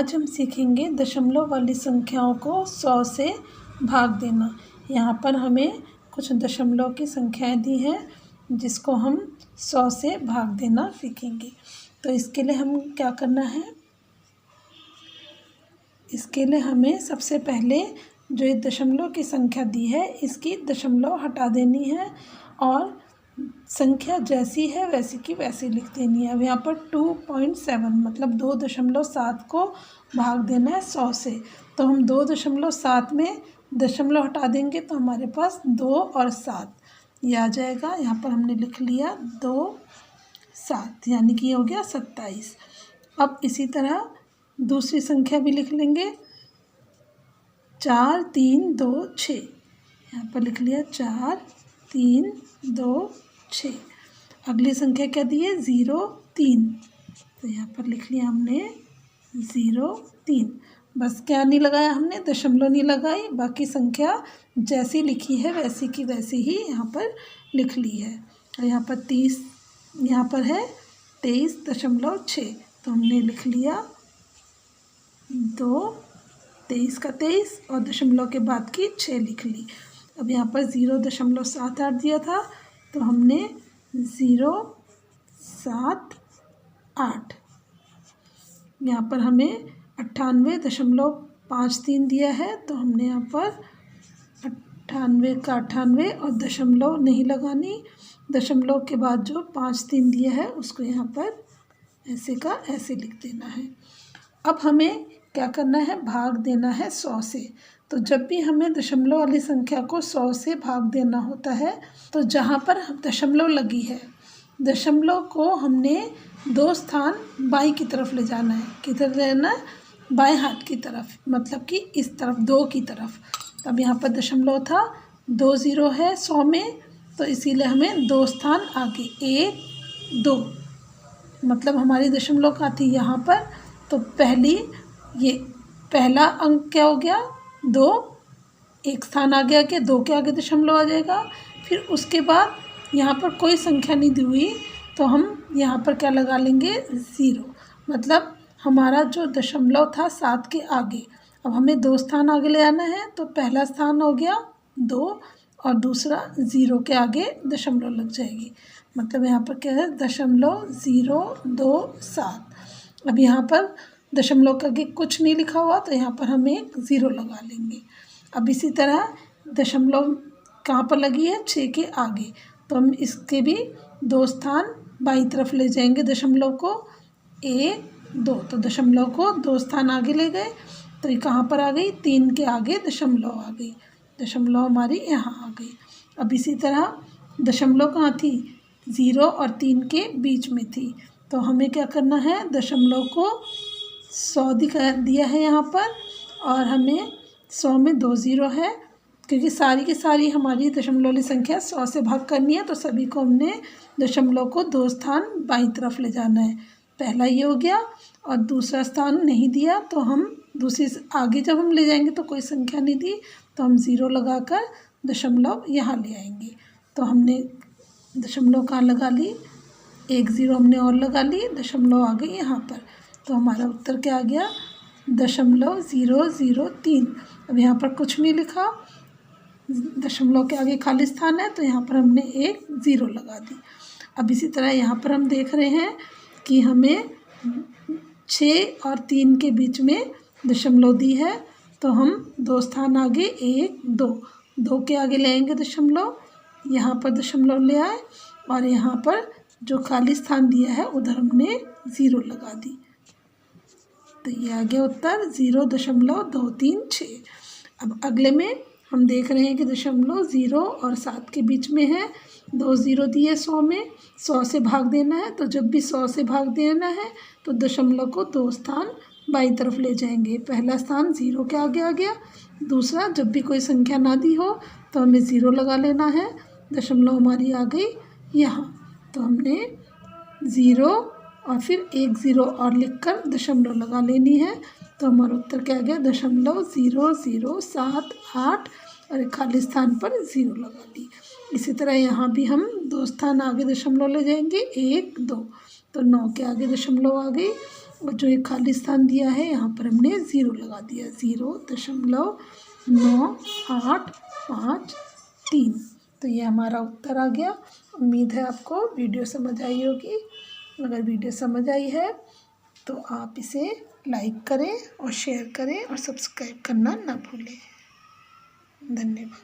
आज हम सीखेंगे दशमलव वाली संख्याओं को 100 से भाग देना। यहाँ पर हमें कुछ दशमलव की संख्याएं दी हैं जिसको हम 100 से भाग देना सीखेंगे। तो इसके लिए हम क्या करना है, इसके लिए हमें सबसे पहले जो ये दशमलव की संख्या दी है इसकी दशमलव हटा देनी है और संख्या जैसी है वैसी की वैसी लिख देनी है। अब यहाँ पर 2.7 मतलब 2.7 को भाग देना है 100 से। तो हम 2.7 में दशमलव हटा देंगे तो हमारे पास 2 और 7 ये आ जाएगा। यहाँ पर हमने लिख लिया 2 7 यानी कि ये हो गया 27। अब इसी तरह दूसरी संख्या भी लिख लेंगे 4 3 2 6। यहाँ पर लिख लिया 4 3 2 6। अगली संख्या क्या दी है 0 3। तो यहाँ पर लिख लिया हमने 0 3। बस क्या नहीं लगाया हमने, दशमलव नहीं लगाई, बाकी संख्या जैसी लिखी है वैसी की वैसी ही यहाँ पर लिख ली है। और यहाँ पर 30 यहाँ पर है 23.6। तो हमने लिख लिया 2 23 का 23 और दशमलव के बाद की 6 लिख ली। अब यहाँ पर 0.78 दिया था तो हमने 0.78। यहाँ पर हमें 98.53 दिया है तो हमने यहाँ पर 98 का 98 और दशमलव नहीं लगानी, दशमलव के बाद जो 5 3 दिया है उसको यहाँ पर ऐसे का ऐसे लिख देना है। अब हमें क्या करना है, भाग देना है 100 से। तो जब भी हमें दशमलव वाली संख्या को 100 से भाग देना होता है तो जहाँ पर दशमलव लगी है दशमलव को हमने 2 स्थान बाईं की तरफ ले जाना है। किधर लेना है, बाएं हाथ की तरफ, मतलब कि इस तरफ 2 की तरफ। तब यहाँ पर दशमलव था 2 0 है 100 में तो इसीलिए हमें 2 स्थान आगे 1 2 मतलब हमारी दशमलव कहाँ थी यहाँ पर। तो ये पहला अंक क्या हो गया 2, एक स्थान आगे आके 2 के आगे दशमलव आ जाएगा। फिर उसके बाद यहाँ पर कोई संख्या नहीं दी हुई तो हम यहाँ पर क्या लगा लेंगे 0, मतलब हमारा जो दशमलव था 7 के आगे। अब हमें 2 स्थान आगे ले आना है तो पहला स्थान हो गया 2 और दूसरा 0 के आगे दशमलव लग जाएगी, मतलब यहाँ पर क्या है 0.027। अब यहाँ पर दशमलव के आगे कुछ नहीं लिखा हुआ तो यहाँ पर हम एक 0 लगा लेंगे। अब इसी तरह दशमलव कहाँ पर लगी है 6 के आगे तो हम इसके भी 2 स्थान बाईं तरफ ले जाएंगे दशमलव को 1 2। तो दशमलव को 2 स्थान आगे ले गए तो ये कहाँ पर आ गई 3 के आगे दशमलव आ गई, दशमलव हमारी यहाँ आ गई। अब इसी तरह दशमलव कहाँ थी 0 और 3 के बीच में थी तो हमें क्या करना है, दशमलव को 100 दिया है यहाँ पर और हमें 100 में 2 0 है क्योंकि सारी की सारी हमारी दशमलव वाली संख्या 100 से भाग करनी है तो सभी को हमने दशमलव को 2 स्थान बाईं तरफ ले जाना है। पहला ये हो गया और दूसरा स्थान नहीं दिया तो हम दूसरी आगे जब हम ले जाएंगे तो कोई संख्या नहीं दी तो हम 0 लगाकर दशमलव यहाँ ले आएंगे। तो हमने दशमलव कहाँ लगा ली, 1 0 हमने और लगा ली, दशमलव आ गई यहाँ पर। तो हमारा उत्तर क्या आ गया 0.003। अब यहाँ पर कुछ नहीं लिखा, दशमलव के आगे खाली स्थान है तो यहाँ पर हमने एक 0 लगा दी। अब इसी तरह यहाँ पर हम देख रहे हैं कि हमें 6 और 3 के बीच में दशमलव दी है तो हम 2 स्थान आगे 1 2 2 के आगे ले आएंगे दशमलव, यहाँ पर दशमलव ले आए और यहाँ पर जो खाली स्थान दिया है उधर हमने 0 लगा दी। तो ये आ गया उत्तर 0.236। अब अगले में हम देख रहे हैं कि दशमलव 0 और 7 के बीच में है, 2 0 दिए 100 में, 100 से भाग देना है। तो जब भी 100 से भाग देना है तो दशमलव को 2 स्थान बाईं तरफ ले जाएंगे। पहला स्थान 0 के आगे आ गया, दूसरा जब भी कोई संख्या ना दी हो तो हमें 0 लगा लेना है, दशमलव हमारी आ गई यहाँ। तो हमने 0 और फिर 1 0 और लिखकर दशमलव लगा लेनी है। तो हमारा उत्तर क्या आ गया 0.0078 और खाली स्थान पर 0 लगा ली। इसी तरह यहाँ भी हम 2 स्थान आगे दशमलव ले जाएंगे 1 2। तो 9 के आगे दशमलव आ गई और जो एक खाली स्थान दिया है यहाँ पर हमने 0 लगा दिया, 0.9853। तो ये हमारा उत्तर आ गया। उम्मीद है आपको वीडियो समझ आई होगी। अगर वीडियो समझ आई है तो आप इसे लाइक करें और शेयर करें और सब्सक्राइब करना ना भूलें। धन्यवाद।